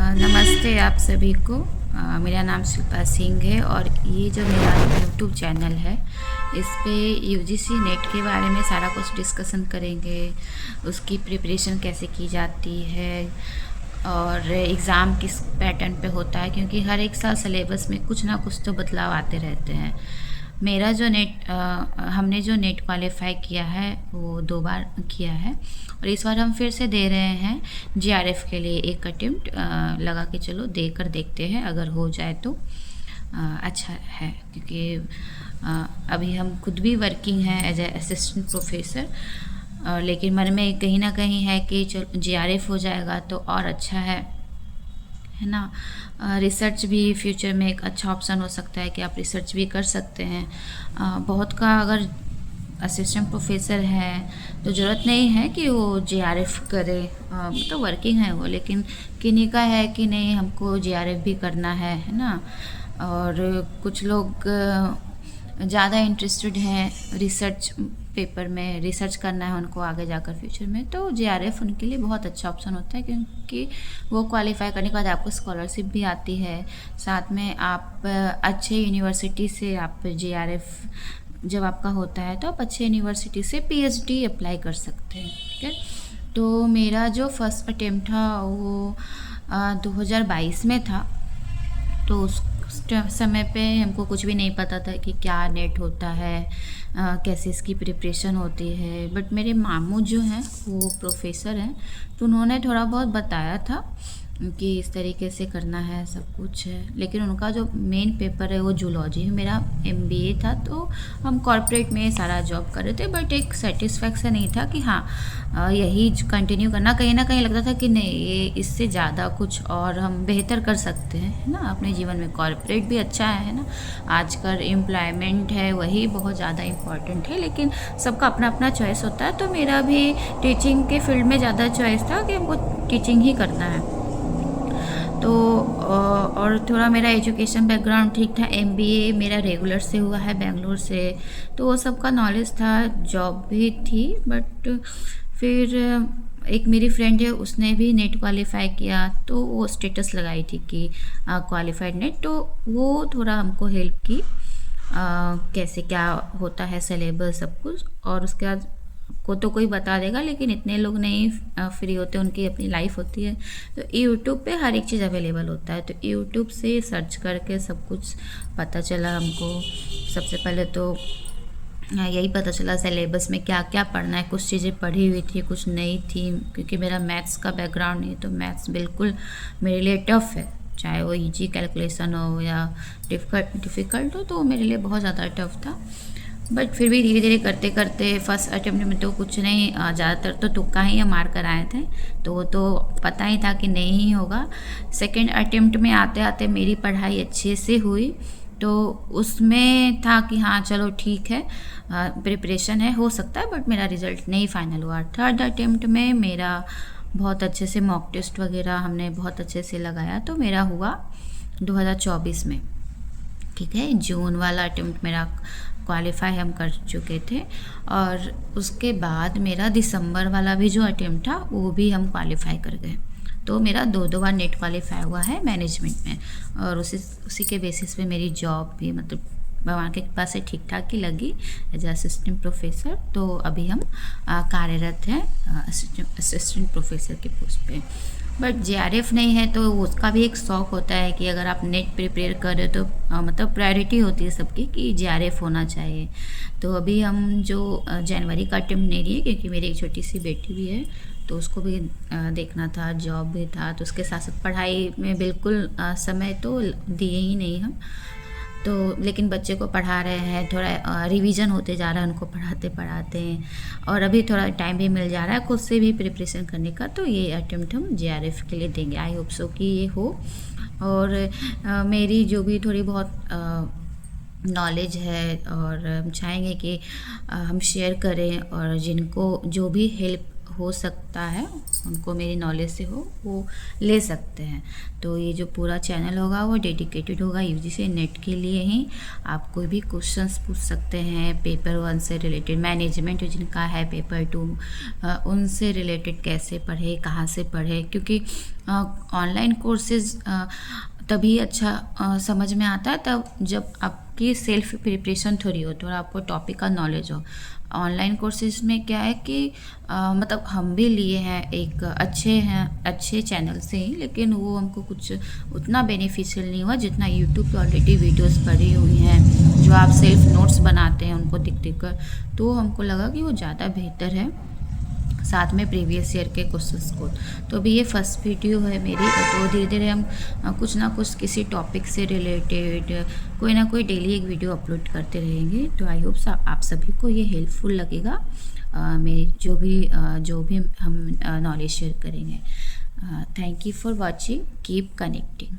नमस्ते आप सभी को। मेरा नाम शिल्पा सिंह है और ये जो मेरा यूट्यूब चैनल है इस पे यूजीसी नेट के बारे में सारा कुछ डिस्कशन करेंगे। उसकी प्रिपरेशन कैसे की जाती है और एग्ज़ाम किस पैटर्न पे होता है, क्योंकि हर एक साल सिलेबस में कुछ ना कुछ तो बदलाव आते रहते हैं। मेरा जो हमने जो नेट क्वालिफाई किया है वो 2 बार किया है और इस बार हम फिर से दे रहे हैं जीआरएफ के लिए एक अटेम्प्ट लगा के चलो दे कर देखते हैं, अगर हो जाए तो अच्छा है। क्योंकि अभी हम खुद भी वर्किंग हैं एज ए असिस्टेंट प्रोफेसर, लेकिन मन में कहीं ना कहीं है कि चलो जीआरएफ हो जाएगा तो और अच्छा है ना। रिसर्च भी फ्यूचर में एक अच्छा ऑप्शन हो सकता है कि आप रिसर्च भी कर सकते हैं। बहुत का अगर असिस्टेंट प्रोफेसर है तो ज़रूरत नहीं है कि वो जीआरएफ करे, तो वर्किंग है वो, लेकिन किन्हीं का है कि नहीं हमको जीआरएफ भी करना है ना। और कुछ लोग ज़्यादा इंटरेस्टेड हैं रिसर्च पेपर में, रिसर्च करना है उनको आगे जाकर फ्यूचर में, तो जीआरएफ उनके लिए बहुत अच्छा ऑप्शन होता है, क्योंकि वो क्वालिफाई करने के बाद आपको स्कॉलरशिप भी आती है। साथ में आप अच्छे यूनिवर्सिटी से आप जीआरएफ जब आपका होता है तो आप अच्छे यूनिवर्सिटी से पीएचडी अप्लाई कर सकते हैं। ठीक है, तो मेरा जो फर्स्ट अटेम्प्ट था वो 2022 में था। तो उस समय पे हमको कुछ भी नहीं पता था कि क्या नेट होता है, कैसे इसकी प्रिपरेशन होती है। बट मेरे मामू जो हैं वो प्रोफेसर हैं, तो उन्होंने थोड़ा बहुत बताया था कि इस तरीके से करना है, सब कुछ है। लेकिन उनका जो मेन पेपर है वो जूलॉजी है, मेरा एमबीए था, तो हम कॉर्पोरेट में सारा जॉब कर रहे थे। बट एक सेटिस्फैक्शन नहीं था कि हाँ यही कंटिन्यू करना। कहीं ना कहीं लगता था कि नहीं, ये इससे ज़्यादा कुछ और हम बेहतर कर सकते हैं, है ना, अपने जीवन में। कॉर्पोरेट भी अच्छा है ना, आजकल एम्प्लॉयमेंट है वही बहुत ज़्यादा इम्पॉर्टेंट है, लेकिन सबका अपना अपना चॉइस होता है। तो मेरा भी टीचिंग के फील्ड में ज़्यादा चॉइस था कि हमको टीचिंग ही करना है। तो और थोड़ा मेरा एजुकेशन बैकग्राउंड ठीक था, एमबीए मेरा रेगुलर से हुआ है बेंगलोर से, तो वो सब का नॉलेज था, जॉब भी थी। बट फिर एक मेरी फ्रेंड है, उसने भी नेट क्वालिफाई किया, तो वो स्टेटस लगाई थी कि क्वालिफाइड नेट, तो वो थोड़ा हमको हेल्प की कैसे क्या होता है सिलेबस सब कुछ। और उसके बाद को तो कोई बता देगा, लेकिन इतने लोग नहीं फ्री होते, उनकी अपनी लाइफ होती है। तो यूट्यूब पे हर एक चीज़ अवेलेबल होता है, तो यूट्यूब से सर्च करके सब कुछ पता चला हमको। सबसे पहले तो यही पता चला सिलेबस में क्या क्या पढ़ना है। कुछ चीज़ें पढ़ी हुई थी, कुछ नहीं थी, क्योंकि मेरा मैथ्स का बैकग्राउंड नहीं, तो मैथ्स बिल्कुल मेरे लिए टफ़ है। चाहे वो ईजी कैलकुलेशन हो या डिफ़िकल्ट हो, तो मेरे लिए बहुत ज़्यादा टफ़ था। बट फिर भी धीरे धीरे करते करते फर्स्ट अटेम्प्ट में तो कुछ नहीं, ज़्यादातर तो तुक्का ही मार कर आए थे, तो वो तो पता ही था कि नहीं ही होगा। सेकंड अटेम्प्ट में आते आते मेरी पढ़ाई अच्छे से हुई, तो उसमें था कि हाँ चलो ठीक है, प्रिपरेशन है, हो सकता है, बट मेरा रिज़ल्ट नहीं फाइनल हुआ। थर्ड अटेम्प्ट में मेरा बहुत अच्छे से मॉक टेस्ट वगैरह हमने बहुत अच्छे से लगाया, तो मेरा हुआ 2024 में। ठीक है, जून वाला अटेम्प्ट मेरा क्वालिफाई हम कर चुके थे, और उसके बाद मेरा दिसंबर वाला भी जो अटेम्प्ट था वो भी हम क्वालिफाई कर गए। तो मेरा 2 बार नेट क्वालिफाई हुआ है मैनेजमेंट में, और उसी के बेसिस पे मेरी जॉब भी मतलब भगवान के कृपा से ठीक ठाक ही लगी एज असिस्टेंट प्रोफेसर। तो अभी हम कार्यरत हैं असिस्टेंट प्रोफेसर के पोस्ट पे। बट जीआरएफ नहीं है, तो उसका भी एक शौक होता है कि अगर आप नेट प्रिपेयर कर रहे हो तो मतलब प्रायोरिटी होती है सबकी कि जीआरएफ होना चाहिए। तो अभी हम जो जनवरी का अटेम्प्ट नहीं लिए, क्योंकि मेरी एक छोटी सी बेटी भी है, तो उसको भी देखना था, जॉब भी था, तो उसके साथ साथ पढ़ाई में बिल्कुल समय तो दिए ही नहीं हम। तो लेकिन बच्चे को पढ़ा रहे हैं, थोड़ा रिवीजन होते जा रहा है उनको पढ़ाते पढ़ाते, और अभी थोड़ा टाइम भी मिल जा रहा है खुद से भी प्रिपरेशन करने का। तो ये अटेम्प्ट हम जीआरएफ के लिए देंगे, आई होप सो कि ये हो। और मेरी जो भी थोड़ी बहुत नॉलेज है, और हम चाहेंगे कि हम शेयर करें, और जिनको जो भी हेल्प हो सकता है, उनको मेरी नॉलेज से हो, वो ले सकते हैं। तो ये जो पूरा चैनल होगा वो डेडिकेटेड होगा यूजीसी नेट के लिए ही। आप कोई भी क्वेश्चंस पूछ सकते हैं पेपर 1 से रिलेटेड, मैनेजमेंट जिनका है पेपर 2 उनसे रिलेटेड, कैसे पढ़े, कहाँ से पढ़े, क्योंकि ऑनलाइन कोर्सेज तभी अच्छा समझ में आता है तब जब आपकी सेल्फ प्रिपरेशन थोड़ी हो, थोड़ा आपको टॉपिक का नॉलेज हो। ऑनलाइन कोर्सेज में क्या है कि मतलब हम भी लिए हैं एक अच्छे चैनल से ही, लेकिन वो हमको कुछ उतना बेनिफिशियल नहीं हुआ जितना यूट्यूब पे ऑलरेडी वीडियोस पड़ी हुई हैं, जो आप सेल्फ नोट्स बनाते हैं उनको देख कर, तो हमको लगा कि वो ज़्यादा बेहतर है, साथ में प्रीवियस ईयर के क्वेश्चंस को। तो अभी ये फर्स्ट वीडियो है मेरी, तो धीरे धीरे हम कुछ ना कुछ किसी टॉपिक से रिलेटेड कोई ना कोई डेली एक वीडियो अपलोड करते रहेंगे। तो आई होप आप सभी को ये हेल्पफुल लगेगा, मेरी जो भी हम नॉलेज शेयर करेंगे। Thank you for watching, keep connecting.